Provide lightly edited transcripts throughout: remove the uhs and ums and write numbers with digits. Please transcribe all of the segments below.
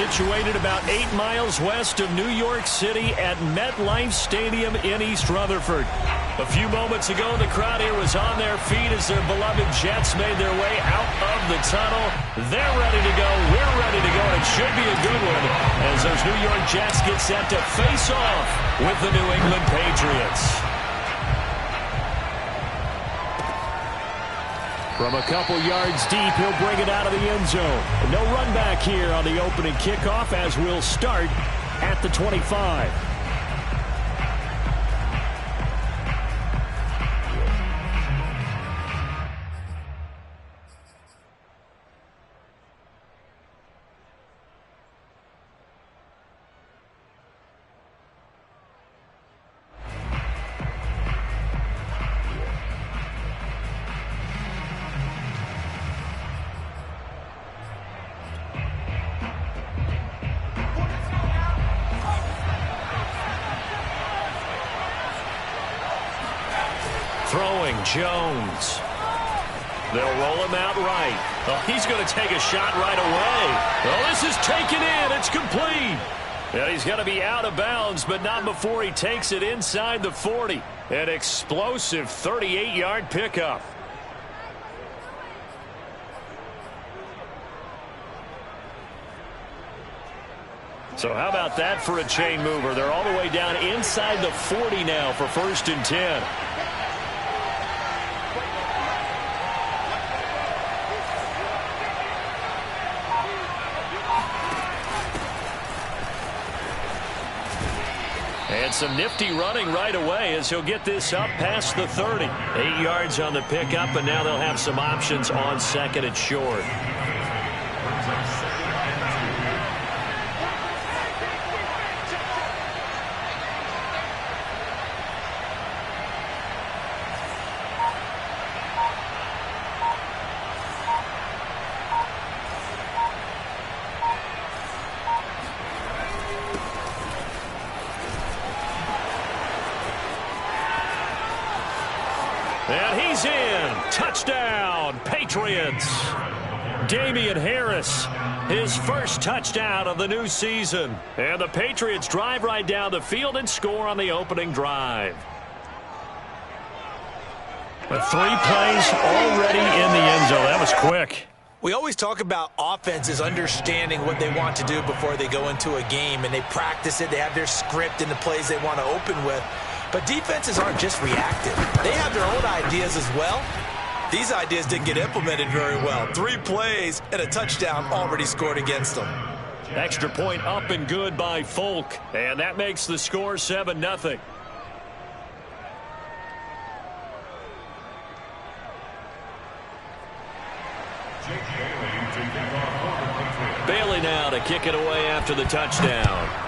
situated about 8 miles west of New York City at MetLife Stadium in East Rutherford. A few moments ago, the crowd here was on their feet as their beloved Jets made their way out of the tunnel. They're ready to go. We're ready to go. And it should be a good one as those New York Jets get set to face off with the New England Patriots. From a couple yards deep, he'll bring it out of the end zone. No run back here on the opening kickoff as we'll start at the 25. Throwing Jones. They'll roll him out right. Oh, he's going to take a shot right away. Oh, this is taken in. It's complete. And he's going to be out of bounds, but not before he takes it inside the 40. An explosive 38-yard pickup. So how about that for a chain mover? They're all the way down inside the 40 now for 1st and 10. And some nifty running right away as he'll get this up past the 30. 8 yards on the pickup, and now they'll have some options on 2nd and short. And he's in. Touchdown, Patriots. Damian Harris, his first touchdown of the new season. And the Patriots drive right down the field and score on the opening drive. 3 plays already in the end zone. That was quick. We always talk about offenses understanding what they want to do before they go into a game, and they practice it. They have their script and the plays they want to open with. But defenses aren't just reactive. They have their own ideas as well. These ideas didn't get implemented very well. 3 plays and a touchdown already scored against them. Extra point up and good by Folk. And that makes the score 7-0. Bailey now to kick it away after the touchdown.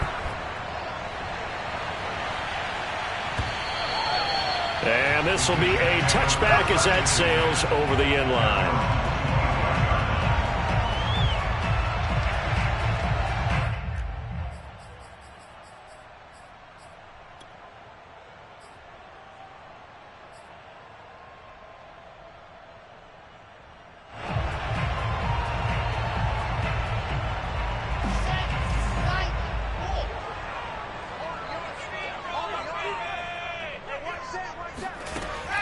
And this will be a touchback as that sails over the end line.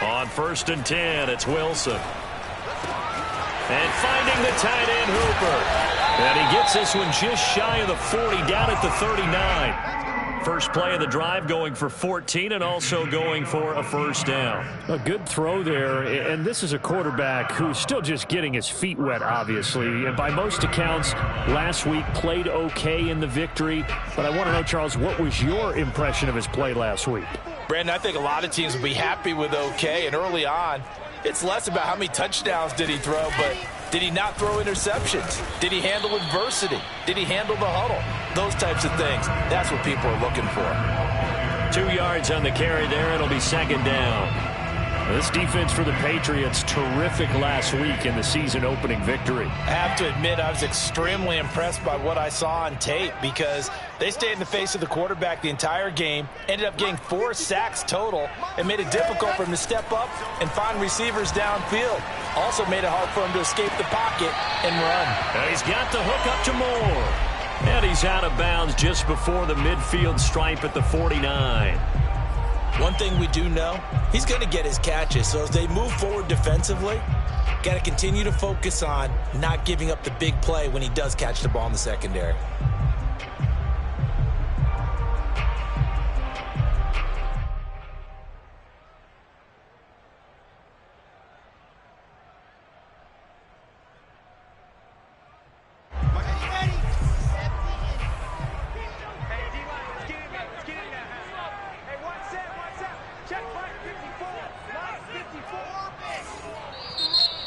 On 1st and 10, it's Wilson. And finding the tight end, Hooper. And he gets this one just shy of the 40, down at the 39. First play of the drive going for 14 and also going for a first down. A good throw there, and this is a quarterback who's still just getting his feet wet, obviously. And by most accounts, last week played okay in the victory. But I want to know, Charles, what was your impression of his play last week? Brandon, I think a lot of teams will be happy with okay, and early on, it's less about how many touchdowns did he throw, but did he not throw interceptions? Did he handle adversity? Did he handle the huddle? Those types of things. That's what people are looking for. 2 yards on the carry there. It'll be 2nd down. This defense for the Patriots, terrific last week in the season-opening victory. I have to admit, I was extremely impressed by what I saw on tape because they stayed in the face of the quarterback the entire game, ended up getting 4 sacks total, and made it difficult for him to step up and find receivers downfield. Also made it hard for him to escape the pocket and run. And he's got the hook up to Moore. And he's out of bounds just before the midfield stripe at the 49. One thing we do know, he's going to get his catches. So as they move forward defensively, got to continue to focus on not giving up the big play when he does catch the ball in the secondary.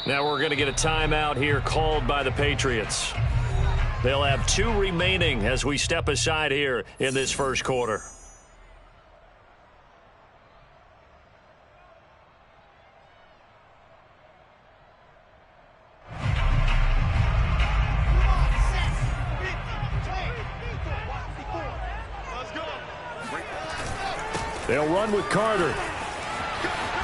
Now we're going to get a timeout here called by the Patriots. They'll have 2 remaining as we step aside here in this first quarter. They'll run with Carter.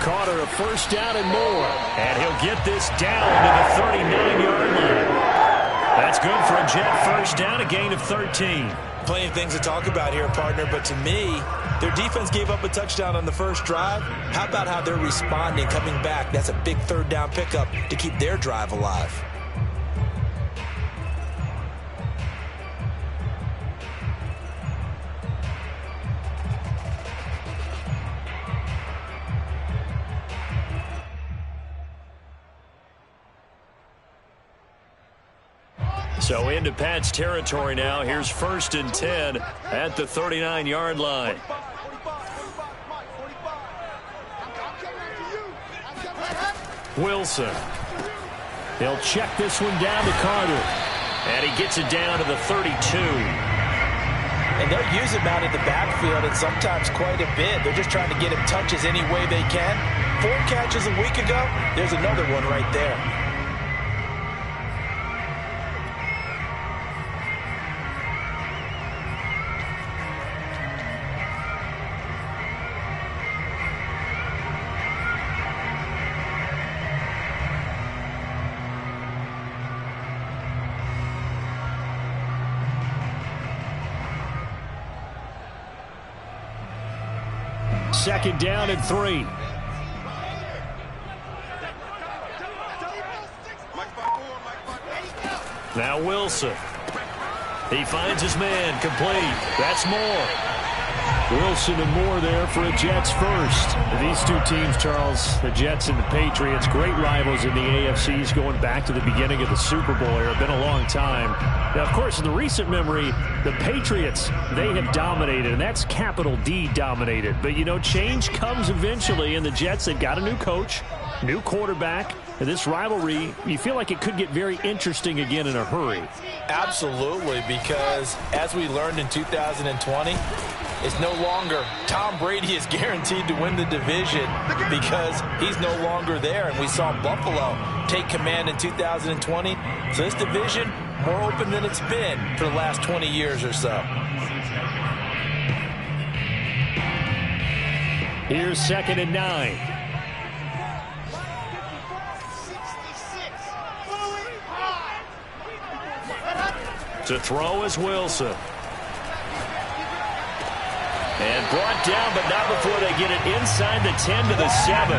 Carter, a first down and more. And he'll get this down to the 39-yard line. That's good for a Jet first down, a gain of 13. Plenty of things to talk about here, partner, but to me, their defense gave up a touchdown on the first drive. How about how they're responding, coming back? That's a big third down pickup to keep their drive alive. So into Pat's territory now. Here's 1st and 10 at the 39-yard line. Wilson. He'll check this one down to Carter. And he gets it down to the 32. And they'll use him out in the backfield, and sometimes quite a bit. They're just trying to get him touches any way they can. 4 catches a week ago. There's another one right there. Second down and 3. Now Wilson. He finds his man, complete. That's Moore. Wilson and Moore there for a Jets first. These two teams, Charles, the Jets and the Patriots, great rivals in the AFCs going back to the beginning of the Super Bowl era. Been a long time. Now, of course, in the recent memory, the Patriots, they have dominated, and that's capital D dominated. But, you know, change comes eventually, and the Jets, they've got a new coach, new quarterback, and this rivalry, you feel like it could get very interesting again in a hurry. Absolutely, because as we learned in 2020, it's no longer Tom Brady is guaranteed to win the division because he's no longer there. And we saw Buffalo take command in 2020. So this division, more open than it's been for the last 20 years or so. Here's 2nd and 9. To throw is Wilson. And brought down, but not before they get it inside the 10 to the 7.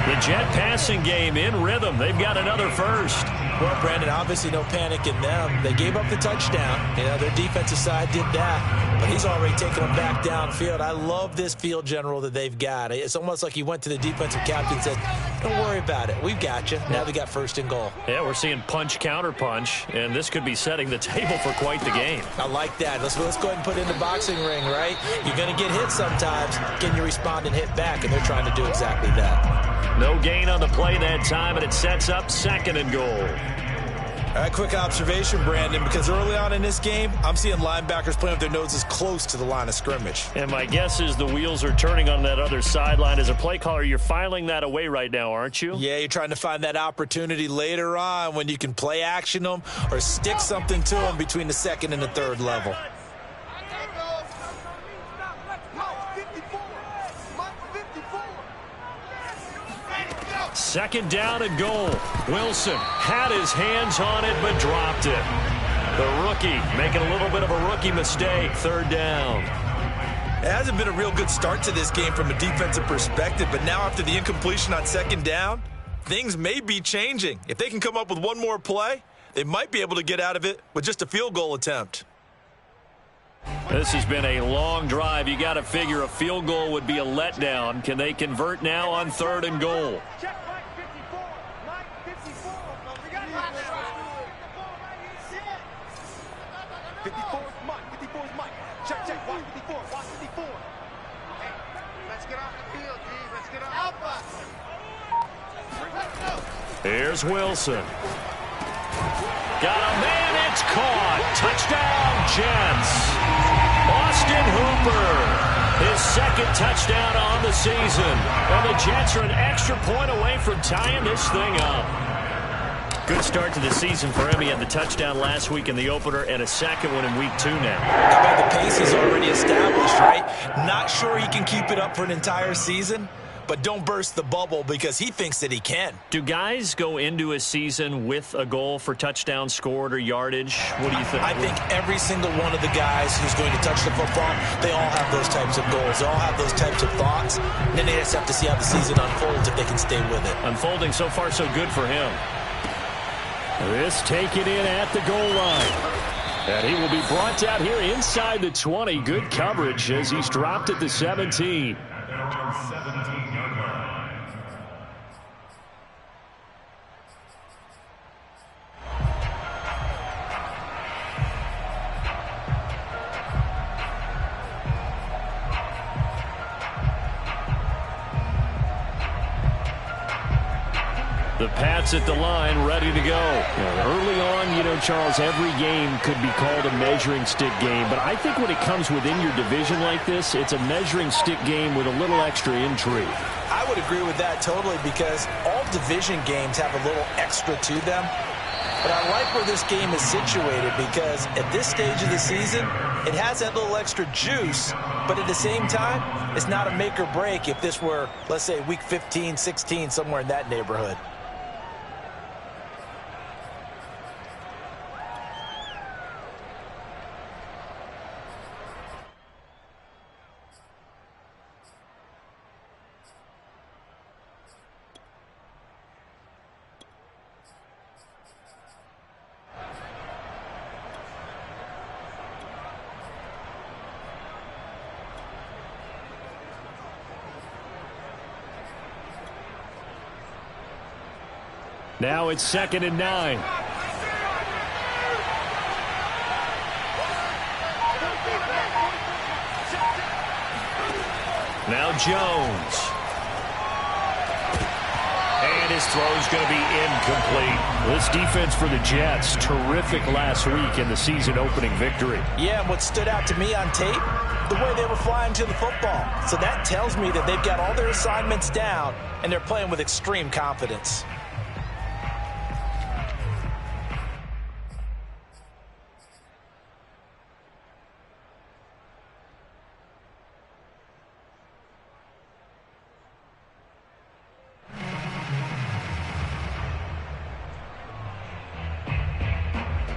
The Jet passing game in rhythm. They've got another first. Well, Brandon, obviously no panic in them. They gave up the touchdown. You know, their defensive side did that. But he's already taken them back downfield. I love this field general that they've got. It's almost like he went to the defensive captain and said, don't worry about it. We've got you. Now they got 1st and goal. Yeah, we're seeing punch, counter punch, and this could be setting the table for quite the game. I like that. Let's go ahead and put it in the boxing ring, right? You're going to get hit sometimes. Can you respond and hit back? And they're trying to do exactly that. No gain on the play that time, and it sets up 2nd and goal. All right, quick observation, Brandon, because early on in this game, I'm seeing linebackers playing with their noses close to the line of scrimmage. And my guess is the wheels are turning on that other sideline. As a play caller, you're filing that away right now, aren't you? Yeah, you're trying to find that opportunity later on when you can play action them or stick something to them between the 2nd and the 3rd level. Second down and goal. Wilson had his hands on it but dropped it. The rookie making a little bit of a rookie mistake. Third down. It hasn't been a real good start to this game from a defensive perspective, but now after the incompletion on second down, things may be changing. If they can come up with one more play, they might be able to get out of it with just a field goal attempt. This has been a long drive. You got to figure a field goal would be a letdown. Can they convert now on 3rd and goal? Here's Wilson. Got a man, it's caught. Touchdown, Jets. Austin Hooper, his second touchdown on the season. And the Jets are an extra point away from tying this thing up. Good start to the season for him. He had the touchdown last week in the opener and a second one in week 2 now. I bet the pace is already established, right? Not sure he can keep it up for an entire season, but don't burst the bubble because he thinks that he can. Do guys go into a season with a goal for touchdowns scored or yardage? What do you think? I think every single one of the guys who's going to touch the football, they all have those types of goals. They all have those types of thoughts. And then they just have to see how the season unfolds if they can stay with it. Unfolding so far so good for him. This taken in at the goal line. And he will be brought out here inside the 20. Good coverage as he's dropped at the 17. The Pats at the line, ready to go. Early on, you know, Charles, every game could be called a measuring stick game. But I think when it comes within your division like this, it's a measuring stick game with a little extra intrigue. I would agree with that totally because all division games have a little extra to them. But I like where this game is situated because at this stage of the season, it has that little extra juice. But at the same time, it's not a make or break if this were, let's say, week 15, 16, somewhere in that neighborhood. Now it's 2nd and 9. Now Jones. And his throw's going to be incomplete. This defense for the Jets, terrific last week in the season-opening victory. Yeah, and what stood out to me on tape, the way they were flying to the football. So that tells me that they've got all their assignments down, and they're playing with extreme confidence.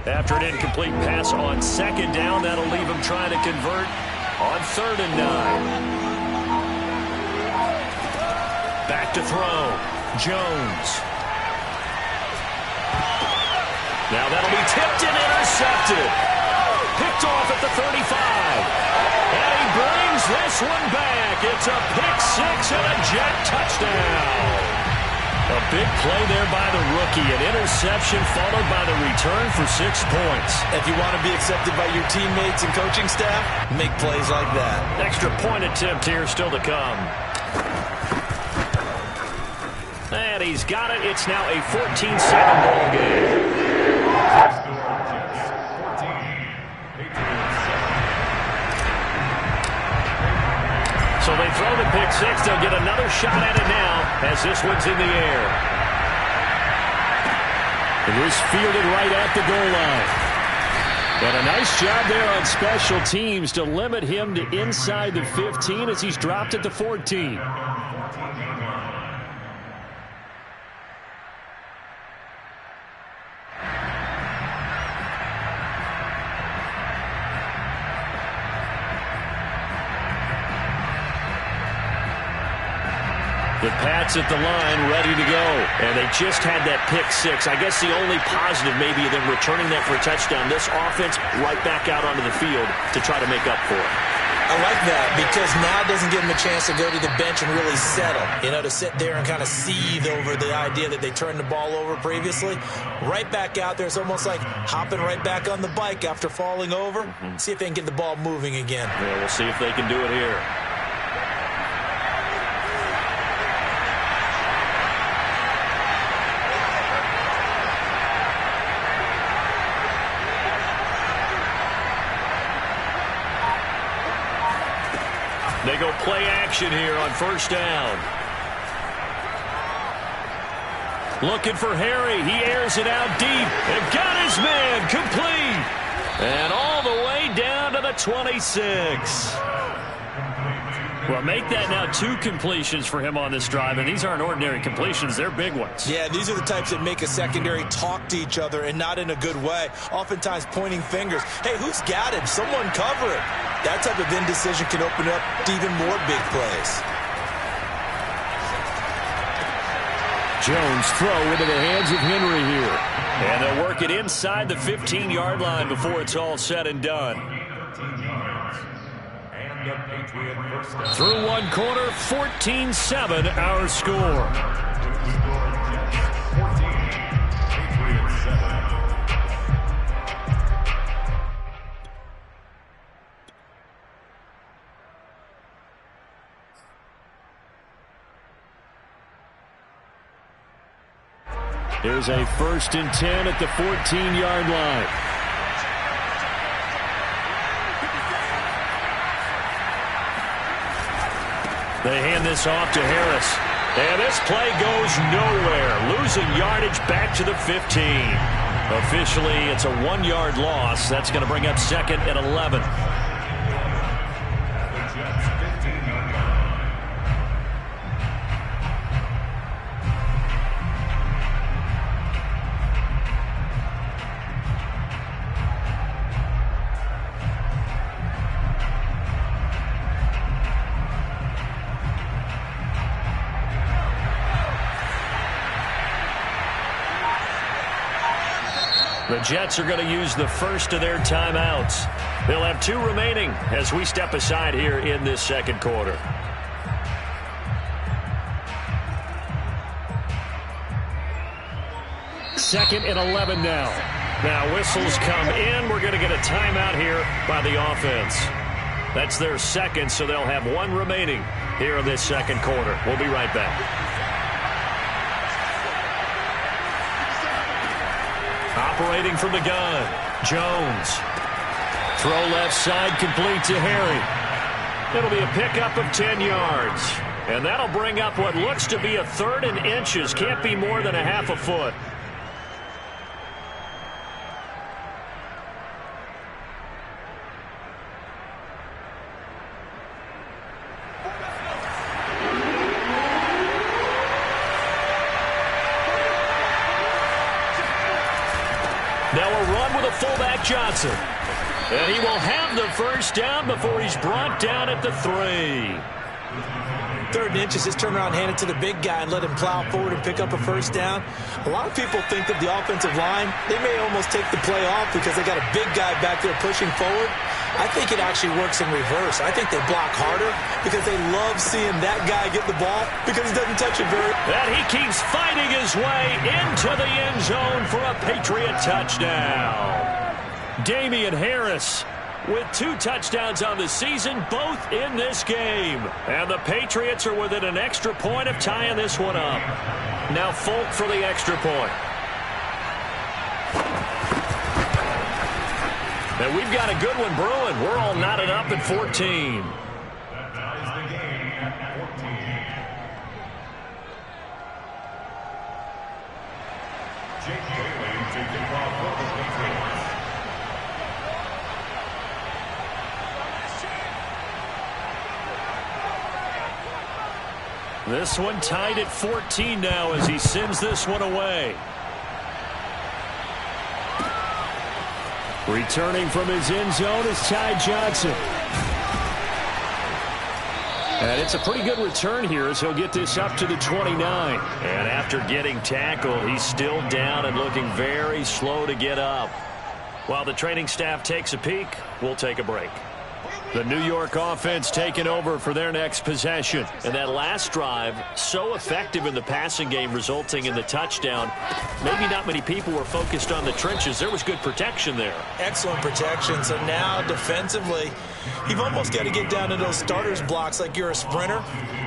After an incomplete pass on 2nd down, that'll leave him trying to convert on 3rd and 9. Back to throw. Jones. Now that'll be tipped and intercepted. Picked off at the 35. And he brings this one back. It's a pick six and a Jet touchdown. A big play there by the rookie. An interception followed by the return for 6 points. If you want to be accepted by your teammates and coaching staff, make plays like that. Extra point attempt here still to come. And he's got it. It's now a 14-7 ball game. So they throw the pick six. They'll get another shot at it now as this one's in the air. It was fielded right at the goal line. And a nice job there on special teams to limit him to inside the 15 as he's dropped at the 14. The Pats at the line, ready to go. And they just had that pick six. I guess the only positive maybe them returning that for a touchdown. This offense right back out onto the field to try to make up for it. I like that because now it doesn't give them a chance to go to the bench and really settle. You know, to sit there and kind of seethe over the idea that they turned the ball over previously. Right back out there. It's almost like hopping right back on the bike after falling over. See if they can get the ball moving again. Yeah, we'll see if they can do it here. They go play action here on first down. Looking for Harry. He airs it out deep and got his man complete. And all the way down to the 26. Well, make that now 2 completions for him on this drive, and these aren't ordinary completions. They're big ones. Yeah, these are the types that make a secondary talk to each other and not in a good way. Oftentimes pointing fingers. Hey, who's got him? Someone cover it. That type of indecision can open up to even more big plays. Jones throw into the hands of Henry here. And they'll work it inside the 15-yard line before it's all said and done. Through one quarter, 14-7 our score. Here's a 1st and 10 at the 14-yard line. They hand this off to Harris. And this play goes nowhere. Losing yardage back to the 15. Officially, it's a 1-yard loss. That's going to bring up 2nd and 11. The Jets are going to use the first of their timeouts. They'll have 2 remaining as we step aside here in this second quarter. Second and 11 now. Now whistles come in. We're going to get a timeout here by the offense. That's their second, so they'll have 1 remaining here in this second quarter. We'll be right back. Operating from the gun, Jones. Throw left side, complete to Harry. It'll be a pickup of 10 yards. And that'll bring up what looks to be a 3rd and inches. Can't be more than a half a foot. Now a run with a fullback Johnson. And he will have the first down before he's brought down at the 3. 3rd and inches, just turn around, hand it to the big guy and let him plow forward and pick up a first down. A lot of people think that the offensive line, they may almost take the play off because they got a big guy back there pushing forward. I think it actually works in reverse. I think they block harder because they love seeing that guy get the ball because he doesn't touch it very. And he keeps fighting his way into the end zone for a Patriot touchdown. Damian Harris with 2 touchdowns on the season, both in this game. And the Patriots are within an extra point of tying this one up. Now Folk for the extra point. And we've got a good one brewing. We're all knotted up at 14. This one tied at 14 now as he sends this one away. Returning from his end zone is Ty Johnson. And it's a pretty good return here as he'll get this up to the 29. And after getting tackled, he's still down and looking very slow to get up. While the training staff takes a peek, we'll take a break. The New York offense taking over for their next possession. And that last drive, so effective in the passing game, resulting in the touchdown. Maybe not many people were focused on the trenches. There was good protection there. Excellent protection. So now defensively, you've almost got to get down to those starters blocks like you're a sprinter.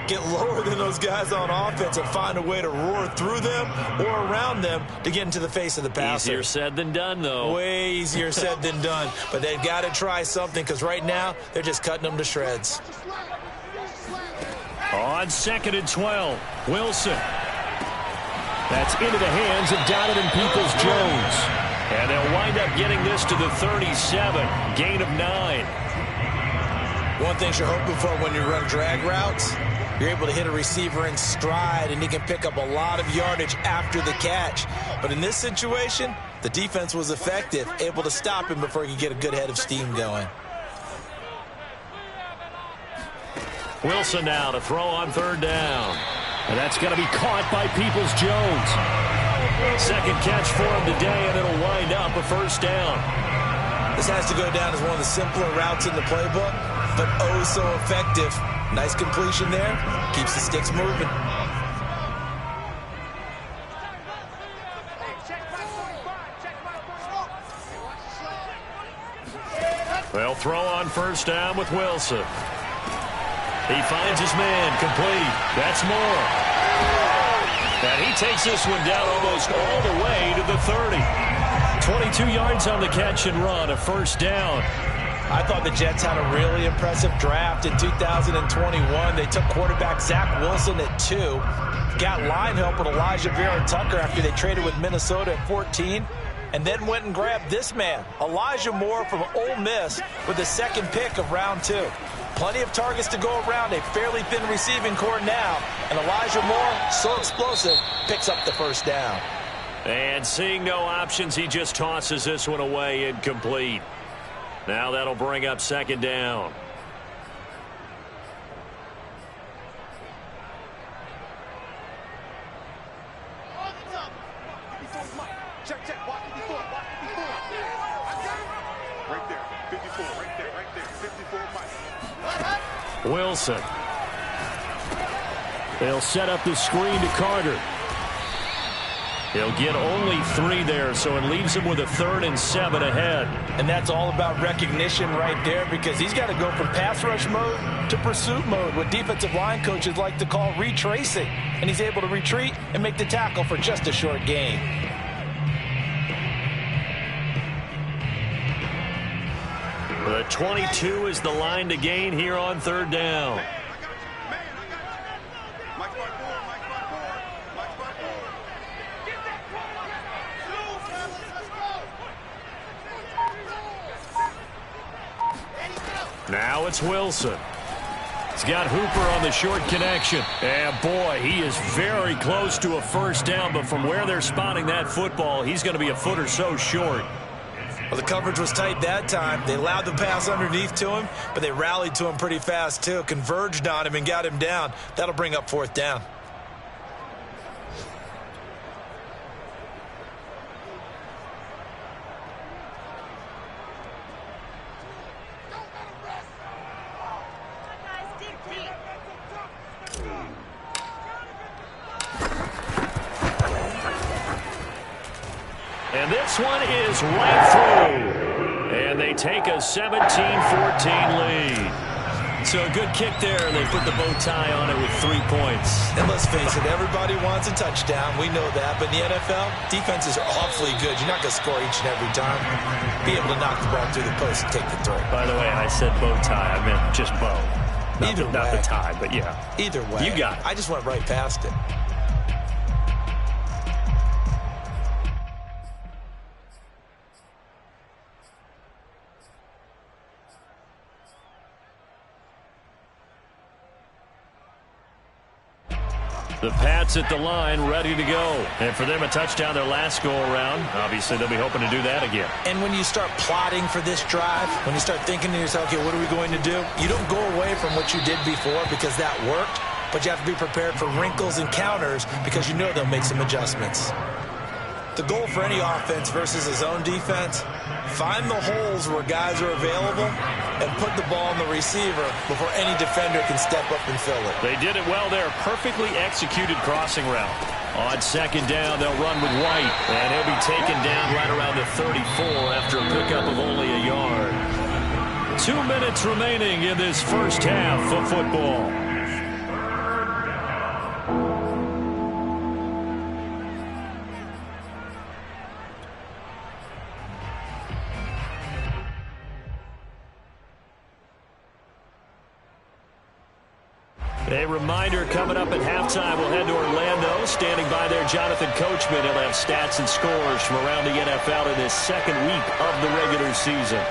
Get lower than those guys on offense and find a way to roar through them or around them to get into the face of the passer. Easier said than done, though. Way easier said than done. But they've got to try something because right now they're just cutting them to shreds. On 2nd and 12, Wilson. That's into the hands of Donovan Peoples-Jones. And they'll wind up getting this to the 37. Gain of 9. One thing you're hoping for when you run drag routes, you're able to hit a receiver in stride, and he can pick up a lot of yardage after the catch. But in this situation, the defense was effective, able to stop him before he could get a good head of steam going. Wilson now to throw on 3rd down. And that's going to be caught by Peoples-Jones. Second catch for him today, and it'll wind up a 1st down. This has to go down as one of the simpler routes in the playbook, but oh so effective. Nice completion there. Keeps the sticks moving. They'll throw on 1st down with Wilson. He finds his man, complete. That's Moore. And he takes this one down almost all the way to the 30. 22 yards on the catch and run, a 1st down. I thought the Jets had a really impressive draft in 2021. They took quarterback Zach Wilson at 2. Got line help with Elijah Vera-Tucker after they traded with Minnesota at 14. And then went and grabbed this man, Elijah Moore from Ole Miss, with the 2nd pick of round 2. Plenty of targets to go around, a fairly thin receiving core now. And Elijah Moore, so explosive, picks up the 1st down. And seeing no options, he just tosses this one away, incomplete. Now that'll bring up 2nd down. Wilson. They'll set up the screen to Carter. He'll get only 3 there, so it leaves him with a 3rd and 7 ahead. And that's all about recognition right there, because he's got to go from pass rush mode to pursuit mode, what defensive line coaches like to call retracing. And he's able to retreat and make the tackle for just a short gain. The 22 is the line to gain here on 3rd down. Now it's Wilson. He's got Hooper on the short connection. And boy, he is very close to a 1st down, but from where they're spotting that football, he's going to be a foot or so short. Well, the coverage was tight that time. They allowed the pass underneath to him, but they rallied to him pretty fast, too. Converged on him and got him down. That'll bring up 4th down. And this one is right through. And they take a 17-14 lead. So a good kick there, and they put the bow tie on it with 3 points. And let's face it, everybody wants a touchdown. We know that. But in the NFL, defenses are awfully good. You're not going to score each and every time. Be able to knock the ball through the post and take the throw. By the way, I said bow tie. I meant just bow. Not the tie, but yeah. Either way. You got it. I just went right past it. The Pats at the line, ready to go. And for them, a touchdown their last go-around. Obviously, they'll be hoping to do that again. And when you start plotting for this drive, when you start thinking to yourself, okay, what are we going to do? You don't go away from what you did before because that worked, but you have to be prepared for wrinkles and counters because you know they'll make some adjustments. The goal for any offense versus a zone defense, find the holes where guys are available and put the ball on the receiver before any defender can step up and fill it. They did it well there. Perfectly executed crossing route. On second down, they'll run with White, and he'll be taken down right around the 34 after a pickup of only a yard. 2 minutes remaining in this first half of football. A reminder coming up at halftime, we'll head to Orlando. Standing by there, Jonathan Coachman. He'll have stats and scores from around the NFL in this second week of the regular season.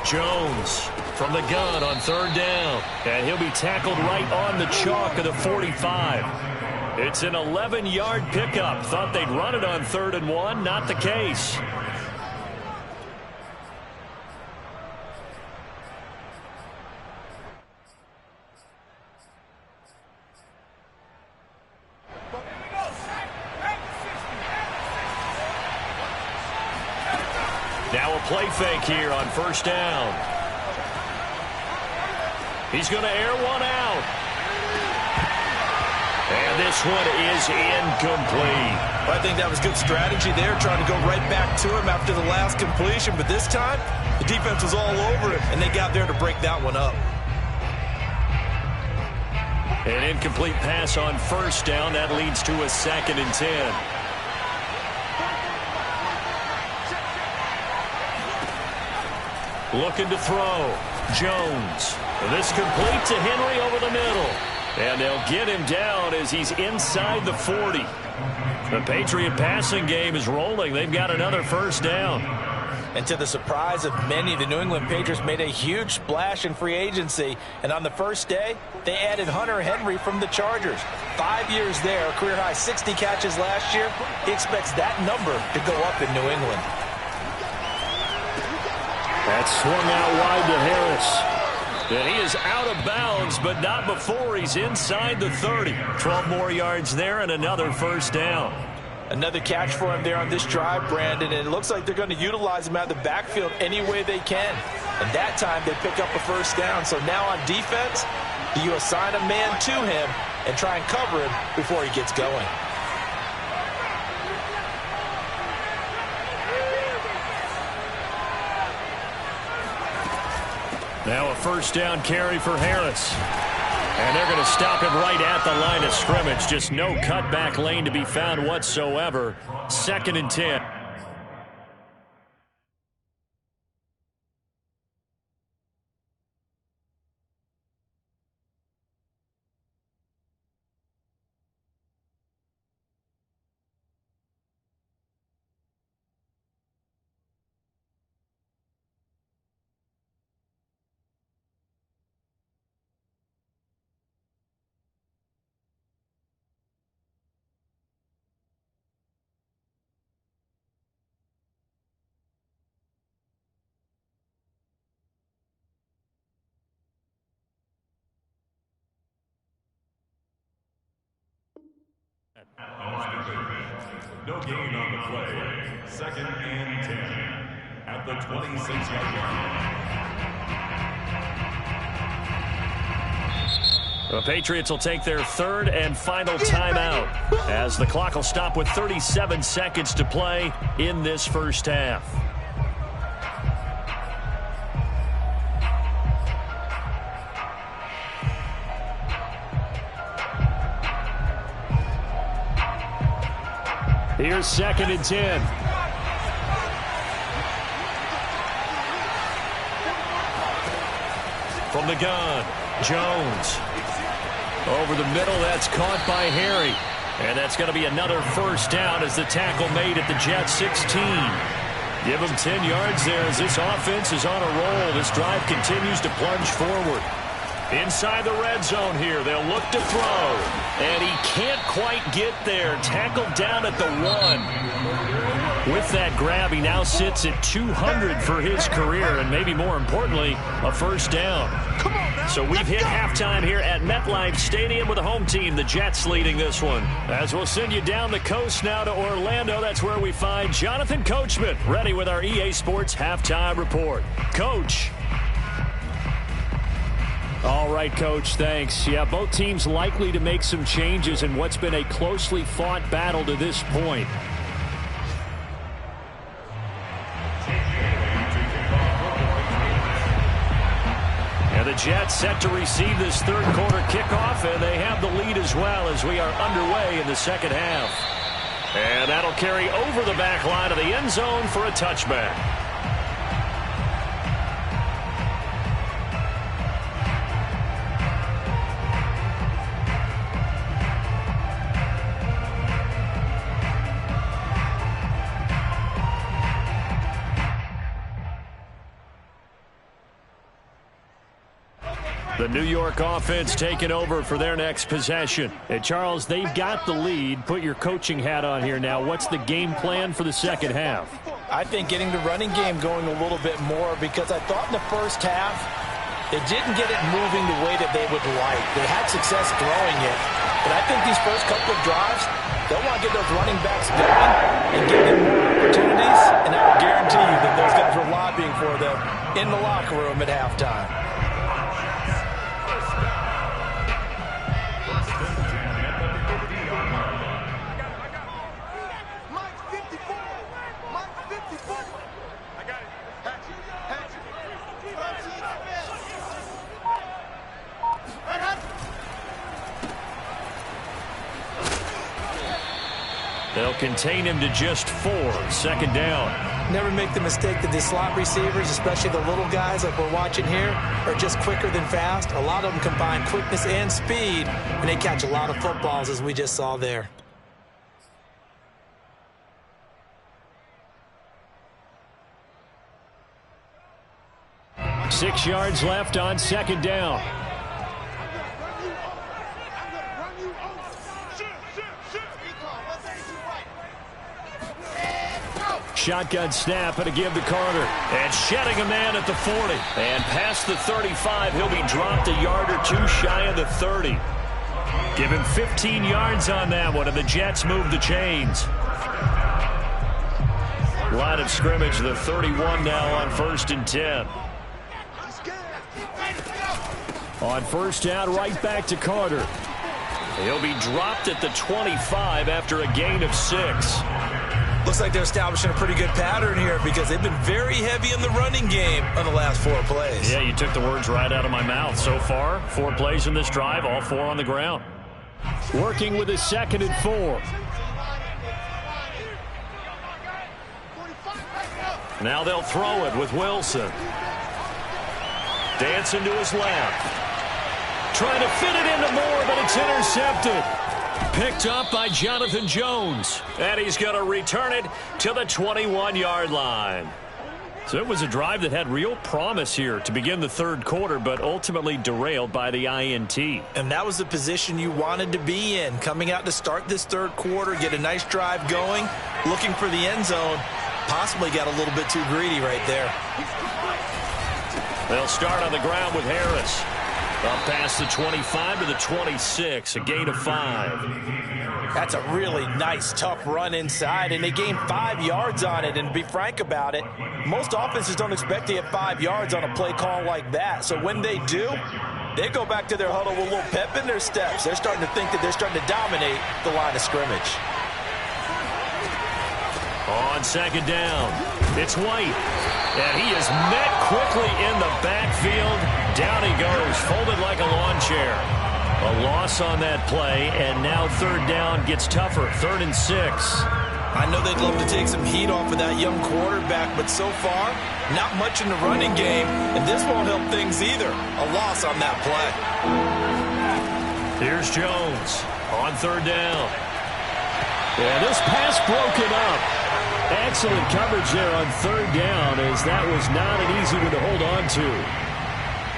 Jones from the gun on third down. And he'll be tackled right on the chalk of the 45. It's an 11-yard pickup. Thought they'd run it on 3rd and 1. Not the case. Now a play fake here on first down. He's going to air one out. And this one is incomplete. Well, I think that was good strategy there, trying to go right back to him after the last completion. But this time, the defense was all over him, and they got there to break that one up. An incomplete pass on first down. That leads to a 2nd and 10. Looking to throw. Jones. This complete to Henry over the middle. And they'll get him down as he's inside the 40. The Patriot passing game is rolling. They've got another first down. And to the surprise of many, the New England Patriots made a huge splash in free agency. And on the first day, they added Hunter Henry from the Chargers. 5 years there, career-high 60 catches last year. He expects that number to go up in New England. That swung out wide to Harris. And he is out of bounds, but not before he's inside the 30. 12 more yards there and another first down. Another catch for him there on this drive, Brandon, and it looks like they're going to utilize him out of the backfield any way they can. And that time they pick up a first down. So now on defense, do you assign a man to him and try and cover him before he gets going? Now a first down carry for Harris. And they're going to stop him right at the line of scrimmage. Just no cutback lane to be found whatsoever. 2nd and 10. No gain on the play. 2nd and 10 at the 26-yard line. The Patriots will take their 3rd and final timeout as the clock will stop with 37 seconds to play in this first half. Here's 2nd and 10. From the gun, Jones. Over the middle, that's caught by Harry. And that's going to be another first down as the tackle made at the Jets 16. Give them 10 yards there as this offense is on a roll. This drive continues to plunge forward. Inside the red zone here, they'll look to throw. And he can't quite get there. Tackled down at the 1. With that grab, he now sits at 200 for his career, and maybe more importantly, a first down. So we've hit halftime here at MetLife Stadium with the home team, the Jets, leading this one. As we'll send you down the coast now to Orlando, that's where we find Jonathan Coachman, ready with our EA Sports halftime report. Coach. All right, Coach, thanks. Yeah, both teams likely to make some changes in what's been a closely fought battle to this point. And the Jets set to receive this third quarter kickoff, and they have the lead as well as we are underway in the second half. And that'll carry over the back line of the end zone for a touchback. The New York offense taking over for their next possession. And Charles, they've got the lead. Put your coaching hat on here now. What's the game plan for the second half? I think getting the running game going a little bit more, because I thought in the first half they didn't get it moving the way that they would like. They had success throwing it, but I think these first couple of drives, they'll want to get those running backs going and give them more opportunities, and I will guarantee you that those guys were lobbying for them in the locker room at halftime. They'll contain him to just 4. Second down. Never make the mistake that the slot receivers, especially the little guys like we're watching here, are just quicker than fast. A lot of them combine quickness and speed, and they catch a lot of footballs, as we just saw there. Six yards left on second down. Shotgun snap and a give to Carter. And shedding a man at the 40. And past the 35, he'll be dropped a yard or two shy of the 30. Give him 15 yards on that one, and the Jets move the chains. Line of scrimmage, the 31 now on 1st and 10. On first down, right back to Carter. He'll be dropped at the 25 after a gain of 6. Looks like they're establishing a pretty good pattern here, because they've been very heavy in the running game on the last 4 plays. Yeah, you took the words right out of my mouth. So far, 4 plays in this drive, all 4 on the ground. Working with his 2nd and 4. Now they'll throw it with Wilson. Dancing to his left. Trying to fit it into Moore, but it's intercepted. Picked up by Jonathan Jones. And he's going to return it to the 21-yard line. So it was a drive that had real promise here to begin the third quarter, but ultimately derailed by the INT. And that was the position you wanted to be in. Coming out to start this third quarter, get a nice drive going, looking for the end zone. Possibly got a little bit too greedy right there. They'll start on the ground with Harris. Up past the 25 to the 26, a gain of 5. That's a really nice, tough run inside, and they gained 5 yards on it. And to be frank about it, most offenses don't expect to get 5 yards on a play call like that. So when they do, they go back to their huddle with a little pep in their steps. They're starting to think that they're starting to dominate the line of scrimmage. On second down, it's White. And he is met quickly in the backfield. Down he goes, folded like a lawn chair. A loss on that play, and now third down gets tougher. 3rd and 6. I know they'd love to take some heat off of that young quarterback, but so far, not much in the running game, and this won't help things either. A loss on that play. Here's Jones on third down. And this pass broken up. Excellent coverage there on third down, as that was not an easy one to hold on to.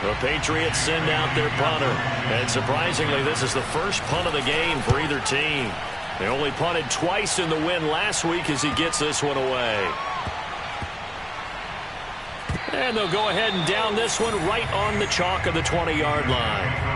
The Patriots send out their punter. And surprisingly, this is the first punt of the game for either team. They only punted twice in the win last week as he gets this one away. And they'll go ahead and down this one right on the chalk of the 20-yard line.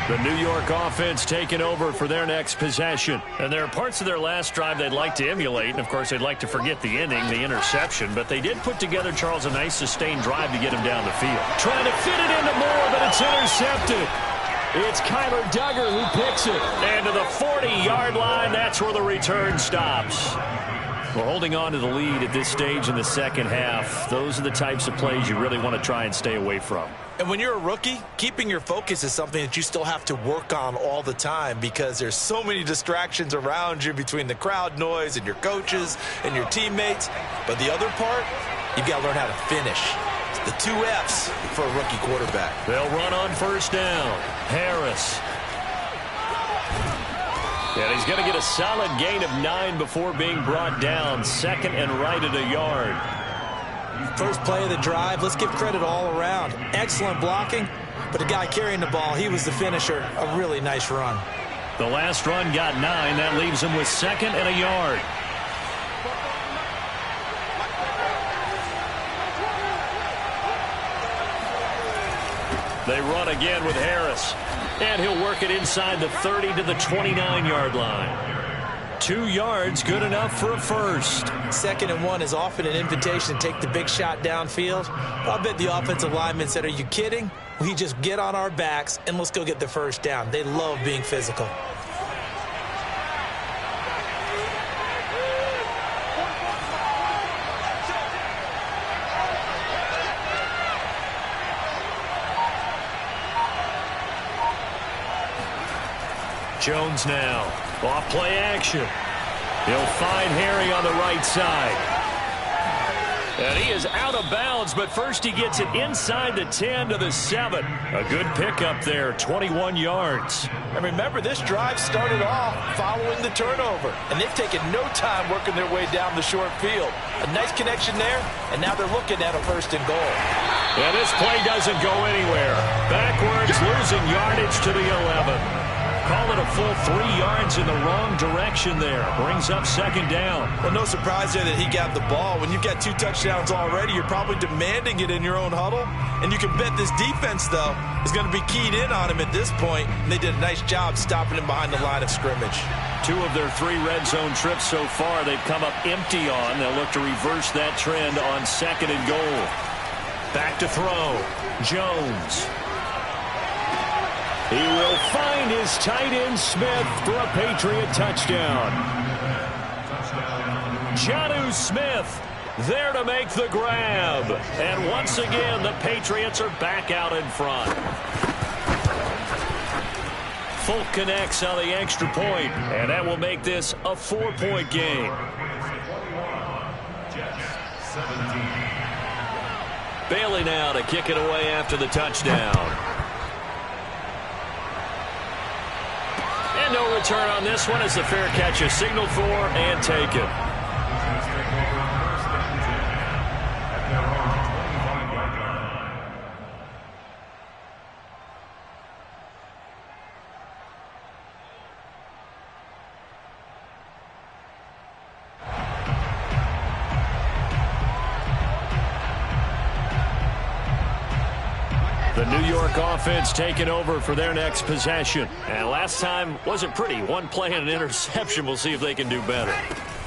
The New York offense taking over for their next possession. And there are parts of their last drive they'd like to emulate. And, of course, they'd like to forget the ending, the interception. But they did put together, Charles, a nice sustained drive to get him down the field. Trying to fit it into Moore, but it's intercepted. It's Kyler Duggar who picks it. And to the 40-yard line, that's where the return stops. We're holding on to the lead at this stage in the second half. Those are the types of plays you really want to try and stay away from. And when you're a rookie, keeping your focus is something that you still have to work on all the time, because there's so many distractions around you between the crowd noise and your coaches and your teammates. But the other part, you've got to learn how to finish. It's the 2 F's for a rookie quarterback. They'll run on first down. Harris. And he's going to get a solid gain of 9 before being brought down. Second and right at a yard. First play of the drive, let's give credit all around. Excellent blocking, but the guy carrying the ball, he was the finisher. A really nice run. The last run got 9. That leaves him with second and a yard. They run again with Harris. And he'll work it inside the 30 to the 29-yard line. 2 yards, good enough for a first. 2nd and 1 is often an invitation to take the big shot downfield. I bet the offensive lineman said, are you kidding? We just get on our backs and let's go get the first down. They love being physical. Jones now. Off play action. He'll find Harry on the right side. And he is out of bounds, but first he gets it inside the 10 to the 7. A good pickup there, 21 yards. And remember, this drive started off following the turnover, and they've taken no time working their way down the short field. A nice connection there, and now they're looking at a 1st and goal. And this play doesn't go anywhere. Backwards, losing yardage to the 11. Call it a full 3 yards in the wrong direction there. Brings up 2nd down. Well, no surprise there that he got the ball. When you've got 2 touchdowns already, you're probably demanding it in your own huddle. And you can bet this defense, though, is going to be keyed in on him at this point. And they did a nice job stopping him behind the line of scrimmage. 2 of their 3 red zone trips so far they've come up empty on. They'll look to reverse that trend on 2nd and goal. Back to throw. Jones. He will find his tight end Smith for a Patriot touchdown. Jonnu Smith there to make the grab. And once again, the Patriots are back out in front. Folk connects on the extra point, and that will make this a 4-point game. Bailey now to kick it away after the touchdown. No return on this one as the fair catch is signaled for and taken. The New York offense taking over for their next possession. And last time wasn't pretty. 1 play and an interception. We'll see if they can do better.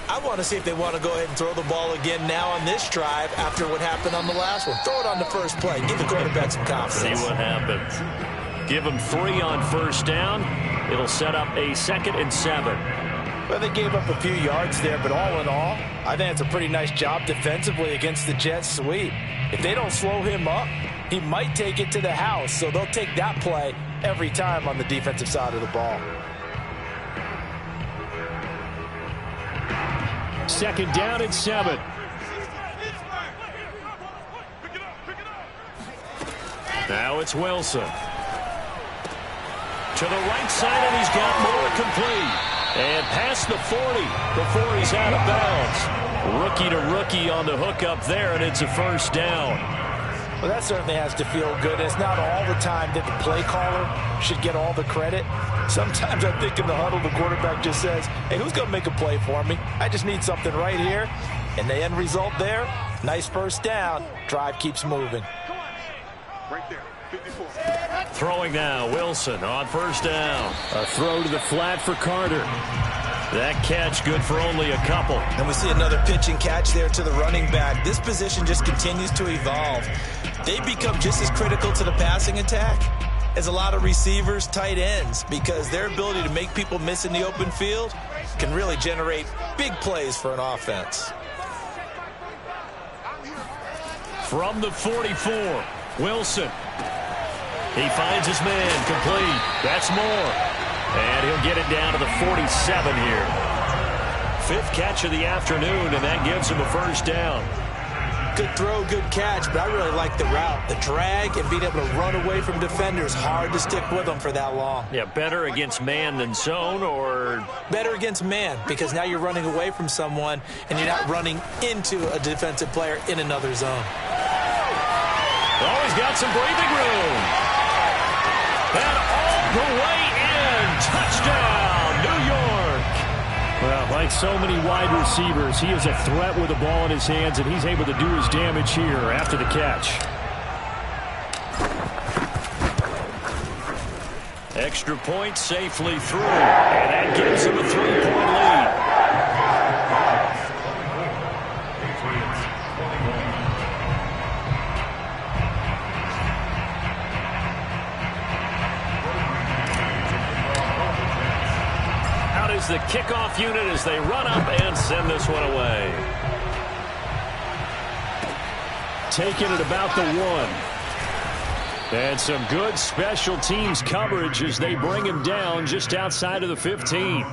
I want to see if they want to go ahead and throw the ball again now on this drive after what happened on the last one. Throw it on the first play. Give the quarterback some confidence. See what happens. Give them 3 on first down. It'll set up a 2nd and 7. Well, they gave up a few yards there, but all in all, I think it's a pretty nice job defensively against the Jets sweep. If they don't slow him up, he might take it to the house, so they'll take that play every time on the defensive side of the ball. Second down and 7. Now it's Wilson. To the right side, and he's got more complete. And past the 40 before he's out of bounds. Rookie to rookie on the hook up there, and it's a first down. Well, that certainly has to feel good. It's not all the time that the play caller should get all the credit. Sometimes I think in the huddle, the quarterback just says, hey, who's going to make a play for me? I just need something right here. And the end result there, nice first down. Drive keeps moving. Right there, 54. Throwing now, Wilson on first down. A throw to the flat for Carter. That catch good for only a couple. And we see another pitch and catch there to the running back. This position just continues to evolve. They become just as critical to the passing attack as a lot of receivers, tight ends, because their ability to make people miss in the open field can really generate big plays for an offense. From the 44, Wilson. He finds his man, complete. That's more. And he'll get it down to the 47 here. Fifth catch of the afternoon, and that gives him a first down. Good throw, good catch, but I really like the route. The drag and being able to run away from defenders, hard to stick with them for that long. Yeah, better against man than zone, or? Better against man, because now you're running away from someone, and you're not running into a defensive player in another zone. Oh, he's got some breathing room. And all the way in. Touchdown, New York. Well, like so many wide receivers, he is a threat with the ball in his hands, and he's able to do his damage here after the catch. Extra point safely through, and that gives him a 3-point lead. The kickoff unit as they run up and send this one away. Taking it about the 1. And some good special teams coverage as they bring him down just outside of the 15.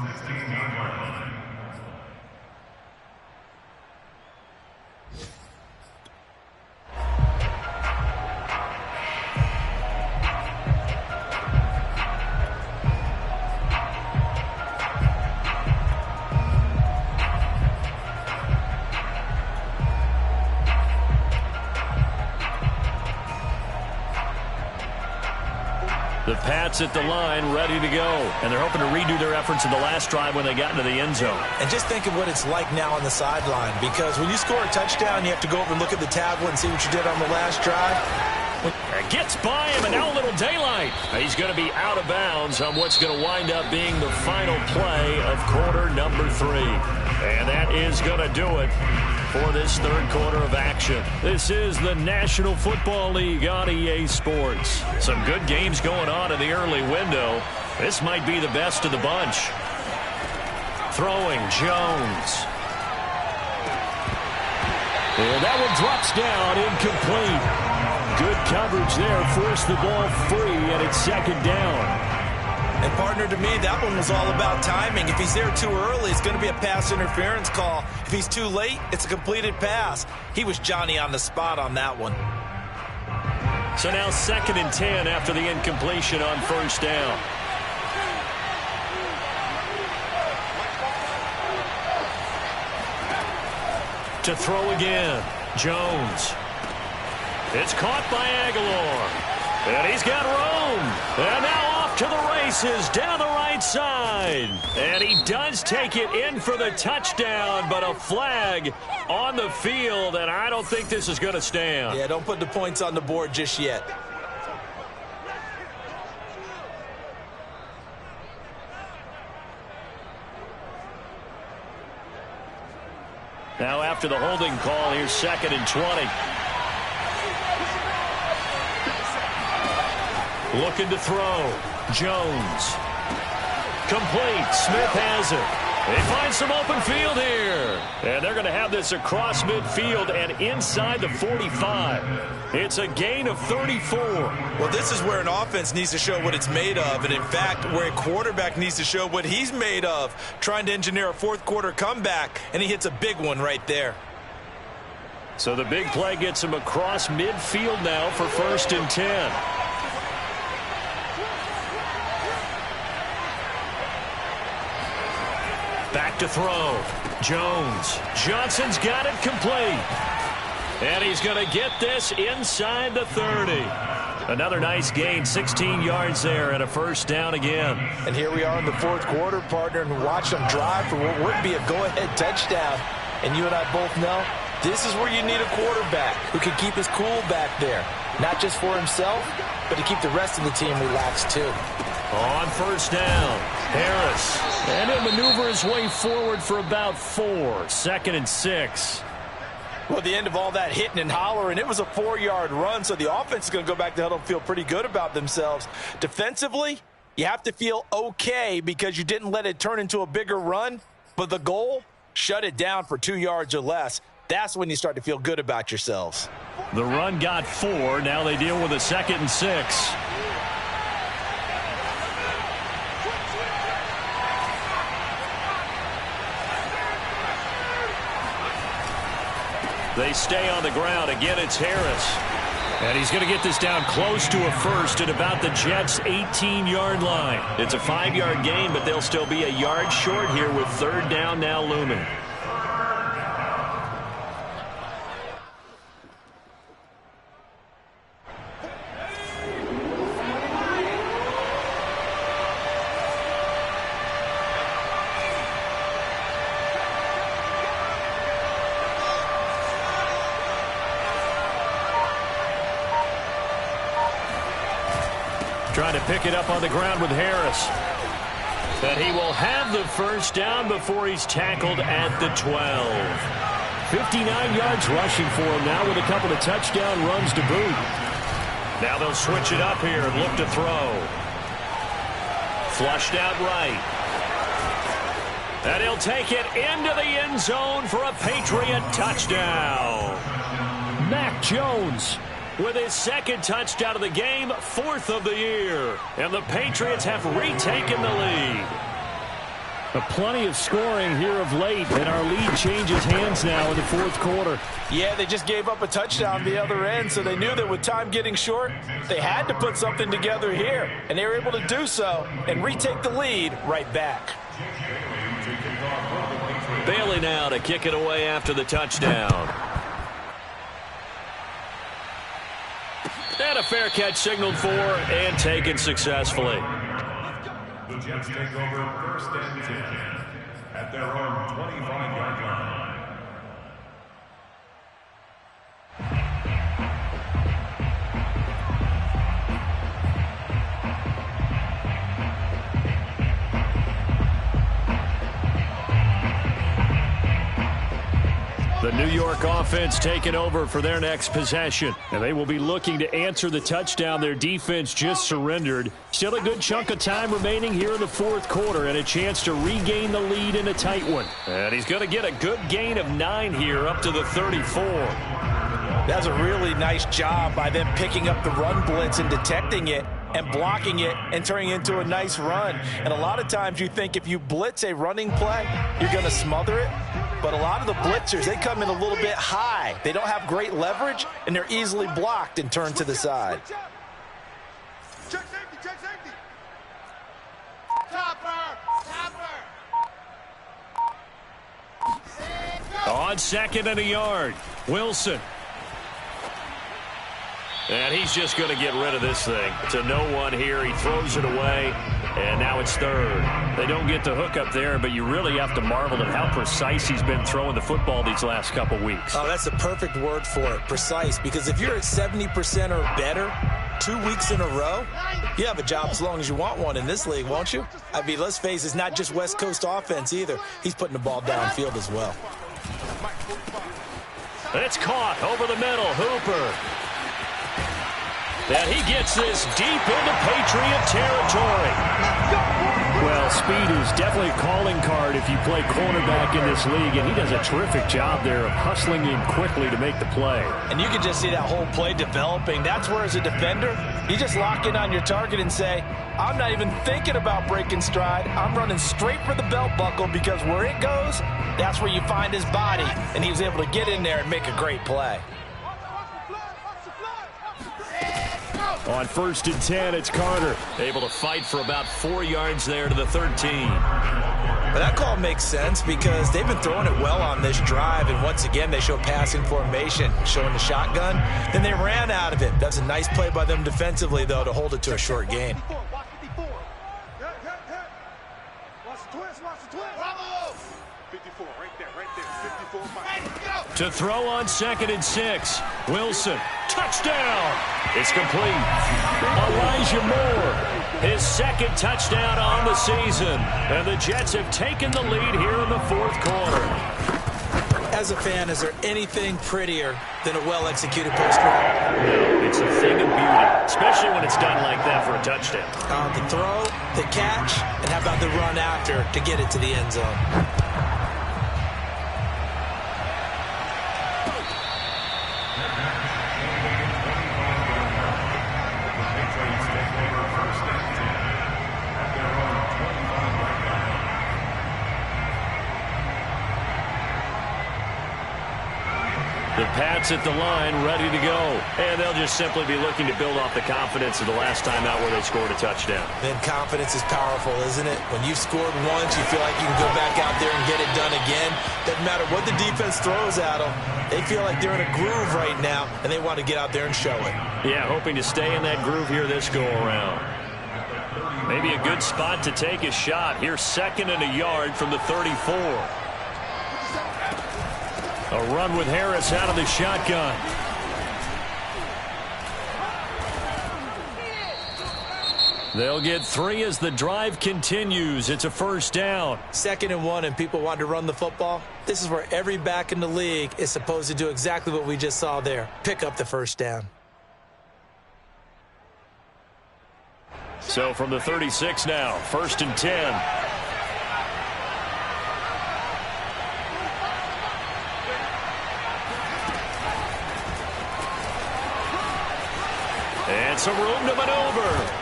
The Pats at the line, ready to go. And they're hoping to redo their efforts in the last drive when they got into the end zone. And just think of what it's like now on the sideline, because when you score a touchdown, you have to go over and look at the tablet and see what you did on the last drive. It gets by him, and now a little daylight. He's going to be out of bounds on what's going to wind up being the final play of quarter number 3. And that is going to do it for this third quarter of action. This is the National Football League on EA Sports. Some good games going on in the early window. This might be the best of the bunch. Throwing, Jones. And that one drops down, incomplete. Good coverage there, forced the ball free, and it's second down. And, partner, to me, that one was all about timing. If he's there too early, it's going to be a pass interference call. If he's too late, it's a completed pass. He was Johnny on the spot on that one. So now 2nd and 10 after the incompletion on first down. To throw again, Jones. It's caught by Aguilar. And he's got room. And now off to the races down the right side. And he does take it in for the touchdown, but a flag on the field, and I don't think this is going to stand. Yeah, don't put the points on the board just yet. Now after the holding call, here's 2nd and 20. Looking to throw. Jones. Complete. Smith has it. They find some open field here. And they're going to have this across midfield and inside the 45. It's a gain of 34. Well, this is where an offense needs to show what it's made of. And, in fact, where a quarterback needs to show what he's made of, trying to engineer a fourth-quarter comeback. And he hits a big one right there. So the big play gets him across midfield now for 1st and 10. Back to throw. Jones. Johnson's got it complete. And he's going to get this inside the 30. Another nice gain, 16 yards there and a 1st down again. And here we are in the 4th quarter, partner, and watch them drive for what would be a go-ahead touchdown. And you and I both know this is where you need a quarterback who can keep his cool back there. Not just for himself, but to keep the rest of the team relaxed too. On 1st down, Harris. And he'll maneuver his way forward for about 4. 2nd and 6. Well, the end of all that hitting and hollering, it was a 4-yard run, so the offense is going to go back to huddle and feel pretty good about themselves. Defensively, you have to feel okay because you didn't let it turn into a bigger run, but the goal, shut it down for 2 yards or less. That's when you start to feel good about yourselves. The run got 4. Now they deal with a 2nd and 6. They stay on the ground. Again, it's Harris. And he's going to get this down close to a 1st at about the Jets' 18-yard line. It's a 5-yard gain, but they'll still be a yard short here with 3rd down now looming. Trying to pick it up on the ground with Harris. But he will have the 1st down before he's tackled at the 12. 59 yards rushing for him now with a couple of touchdown runs to boot. Now they'll switch it up here and look to throw. Flushed out right. And he'll take it into the end zone for a Patriot touchdown. Mac Jones with his 2nd touchdown of the game, 4th of the year. And the Patriots have retaken the lead. Plenty of scoring here of late, and our lead changes hands now in the 4th quarter. Yeah, they just gave up a touchdown the other end, so they knew that with time getting short, they had to put something together here. And they were able to do so and retake the lead right back. Bailey now to kick it away after the touchdown. And a fair catch signaled for and taken successfully. The Jets take over 1st and 10 at their own 25-yard line. The New York offense taking over for their next possession. And they will be looking to answer the touchdown their defense just surrendered. Still a good chunk of time remaining here in the 4th quarter and a chance to regain the lead in a tight one. And he's going to get a good gain of 9 here up to the 34. That's a really nice job by them picking up the run blitz and detecting it and blocking it and turning it into a nice run. And a lot of times you think if you blitz a running play, you're going to smother it. But a lot of the blitzers, they come in a little bit high. They don't have great leverage, and they're easily blocked and turned to the side. Check safety, check safety. Topper. On 2nd and a yard, Wilson. And he's just going to get rid of this thing to no one here. He throws it away, and now it's 3rd. They don't get the hook up there, but you really have to marvel at how precise he's been throwing the football these last couple weeks. Oh, that's the perfect word for it, precise, because if you're at 70% or better 2 weeks in a row, you have a job as long as you want one in this league, won't you? I mean, let's face it, it's not just West Coast offense either. He's putting the ball downfield as well. And it's caught over the middle. Hooper. And he gets this deep into Patriot territory. Well, speed is definitely a calling card if you play cornerback in this league, and he does a terrific job there of hustling in quickly to make the play. And you can just see that whole play developing. That's where, as a defender, you just lock in on your target and say, I'm not even thinking about breaking stride. I'm running straight for the belt buckle, because where it goes, that's where you find his body. And he was able to get in there and make a great play. On 1st and 10, it's Carter. Able to fight for about 4 yards there to the 13. But that call makes sense because they've been throwing it well on this drive, and once again they show passing formation, showing the shotgun. Then they ran out of it. That's a nice play by them defensively, though, to hold it to a short gain. To throw on 2nd and 6. Wilson, touchdown. It's complete. Elijah Moore, his 2nd touchdown on the season. And the Jets have taken the lead here in the 4th quarter. As a fan, is there anything prettier than a well-executed post route? No, it's a thing of beauty, especially when it's done like that for a touchdown. The throw, the catch, and how about the run after to get it to the end zone? The Pats at the line, ready to go. And they'll just simply be looking to build off the confidence of the last time out where they scored a touchdown. Then confidence is powerful, isn't it? When you've scored once, you feel like you can go back out there and get it done again. Doesn't matter what the defense throws at them. They feel like they're in a groove right now, and they want to get out there and show it. Yeah, hoping to stay in that groove here this go-around. Maybe a good spot to take a shot. Here's 2nd and a yard from the 34. A run with Harris out of the shotgun. They'll get 3 as the drive continues. It's a 1st down. 2nd and 1, and people want to run the football. This is where every back in the league is supposed to do exactly what we just saw there. Pick up the 1st down. So from the 36 now, 1st and 10. And some room to maneuver.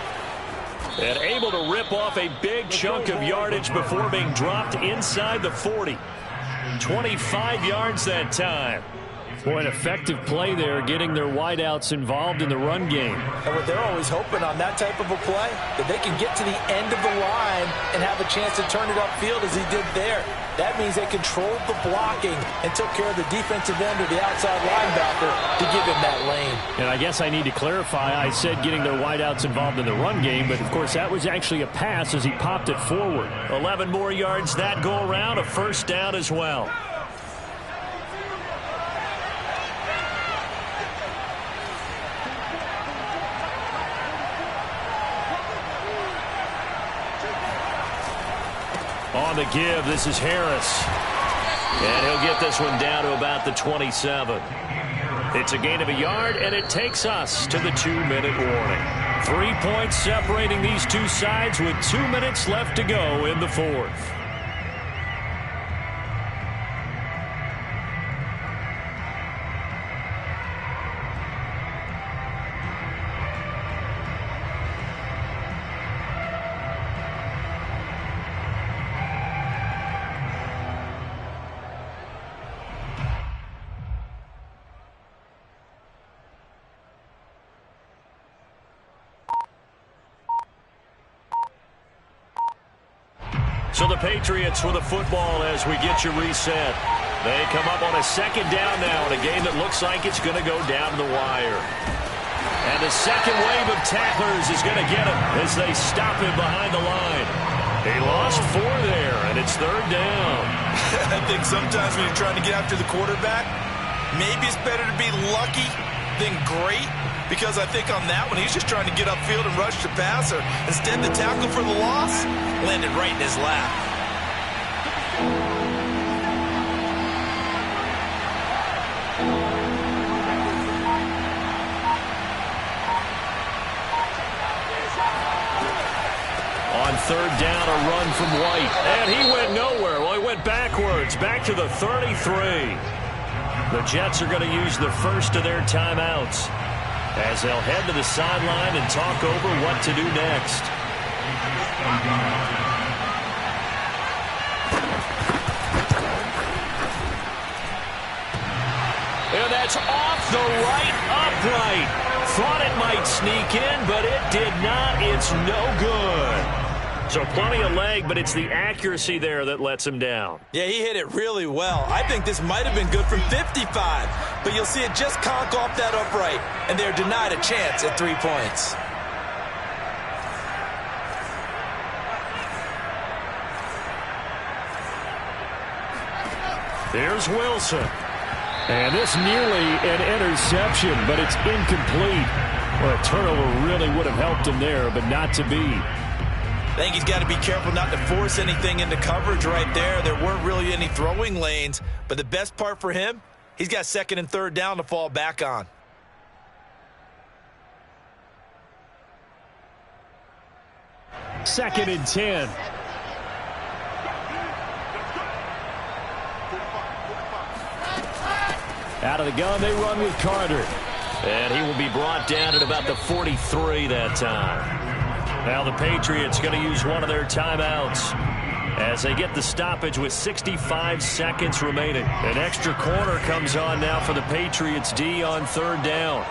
And able to rip off a big chunk of yardage before being dropped inside the 40. 25 yards that time. Boy, an effective play there, getting their wideouts involved in the run game. And what they're always hoping on that type of a play, that they can get to the end of the line and have a chance to turn it upfield as he did there. That means they controlled the blocking and took care of the defensive end or the outside linebacker to give him that lane. And I guess I need to clarify, I said getting their wideouts involved in the run game, but of course that was actually a pass as he popped it forward. 11 more yards that go around, a 1st down as well. On the give, this is Harris. And he'll get this one down to about the 27. It's a gain of a yard, and it takes us to the 2-minute warning. 3 points separating these two sides with 2 minutes left to go in the 4th. So the Patriots with the football as we get you reset. They come up on a 2nd down now in a game that looks like it's going to go down to the wire. And the second wave of tacklers is going to get him as they stop him behind the line. He lost 4 there, and it's 3rd down. I think sometimes when you're trying to get after the quarterback, maybe it's better to be lucky than great. Because I think on that one, he's just trying to get upfield and rush the passer. Instead, the tackle for the loss landed right in his lap. On third down, a run from White. And he went nowhere. Well, he went backwards, back to the 33. The Jets are going to use the first of their timeouts as they'll head to the sideline and talk over what to do next. And that's off the right upright. Thought it might sneak in, but it did not. It's no good. So plenty of leg, but it's the accuracy there that lets him down. Yeah, he hit it really well. I think this might have been good from 55, but you'll see it just conk off that upright, and they're denied a chance at 3 points. Here's Wilson. And this nearly an interception, but it's incomplete. Well, a turnover really would have helped him there, but not to be. I think he's got to be careful not to force anything into coverage right there. There weren't really any throwing lanes, but the best part for him, he's got second and third down to fall back on. Second and 10. Out of the gun, they run with Carter. And he will be brought down at about the 43 that time. Now the Patriots going to use one of their timeouts as they get the stoppage with 65 seconds remaining. An extra corner comes on now for the Patriots D on third down.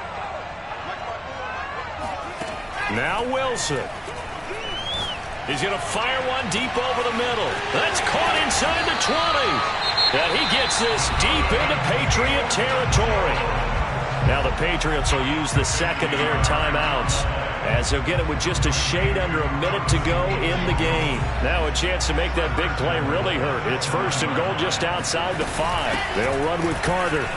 Now Wilson. He's going to fire one deep over the middle. That's caught inside the 20. And he gets this deep into Patriot territory. Now the Patriots will use the second of their timeouts as they'll get it with just a shade under a minute to go in the game. Now a chance to make that big play really hurt. It's first and goal just outside the 5. They'll run with Carter.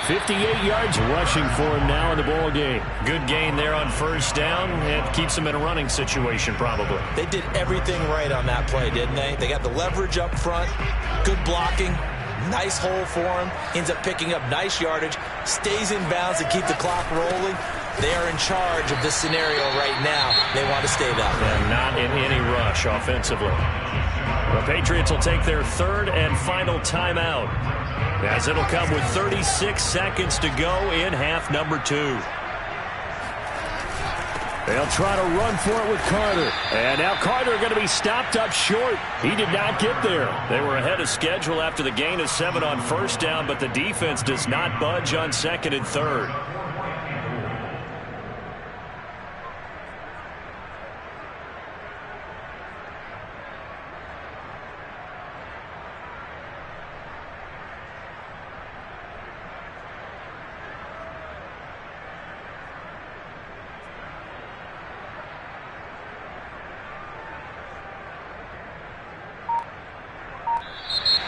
58 yards rushing for him now in the ball game. Good gain there on first down. It keeps him in a running situation probably. They did everything right on that play, didn't they? They got the leverage up front, good blocking, nice hole for him, ends up picking up nice yardage, stays in bounds to keep the clock rolling. They are in charge of this scenario right now. They want to stay that way. And not in any rush offensively. The Patriots will take their third and final timeout, as it'll come with 36 seconds to go in half number 2. They'll try to run for it with Carter. And now Carter going to be stopped up short. He did not get there. They were ahead of schedule after the gain of 7 on first down, but the defense does not budge on second and third.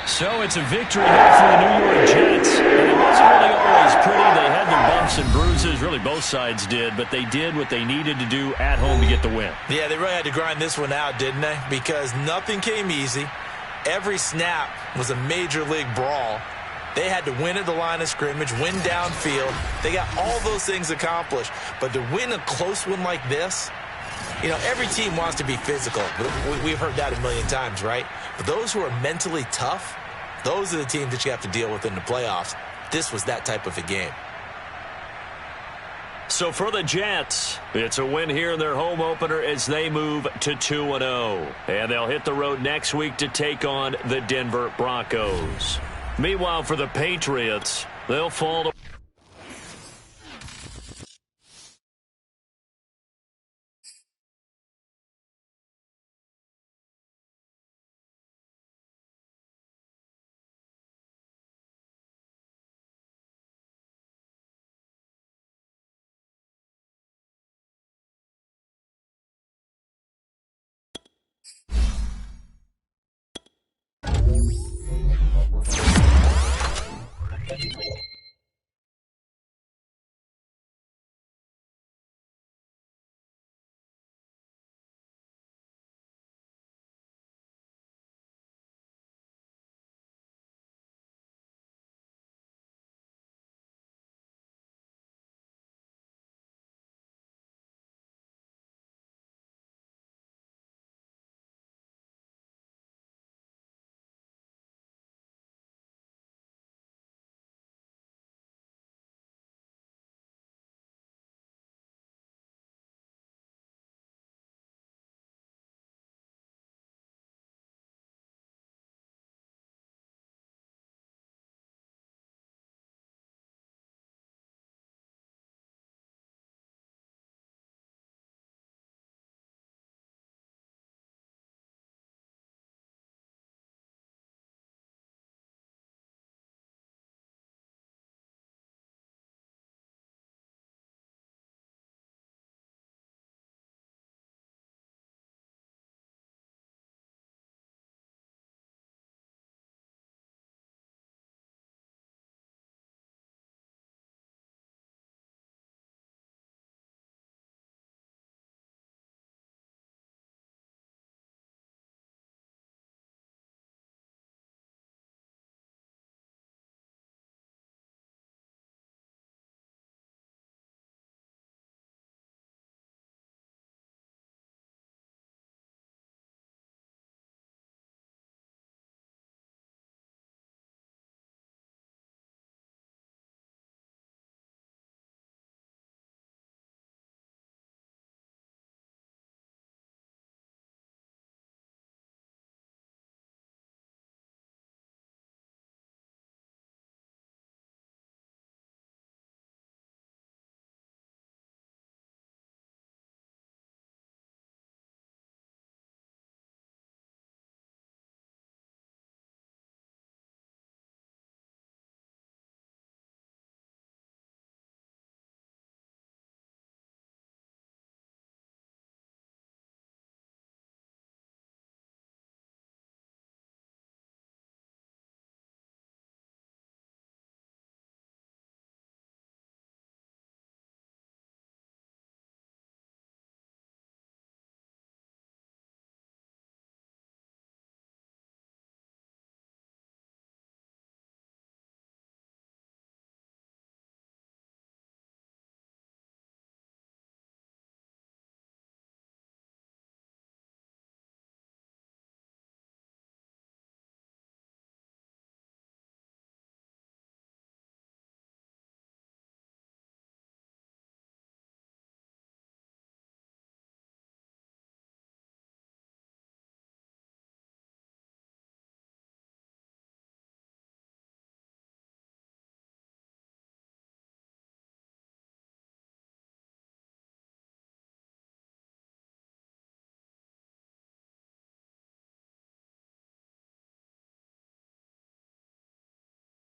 So it's a victory here for the New York Jets. And it wasn't really always pretty. They had their bumps and bruises. Really, both sides did. But they did what they needed to do at home to get the win. Yeah, they really had to grind this one out, didn't they? Because nothing came easy. Every snap was a major league brawl. They had to win at the line of scrimmage, win downfield. They got all those things accomplished. But to win a close one like this, you know, every team wants to be physical. We've heard that a million times, right? But those who are mentally tough, those are the teams that you have to deal with in the playoffs. This was that type of a game. So for the Jets, it's a win here in their home opener as they move to 2-0. And they'll hit the road next week to take on the Denver Broncos. Meanwhile, for the Patriots, they'll fall to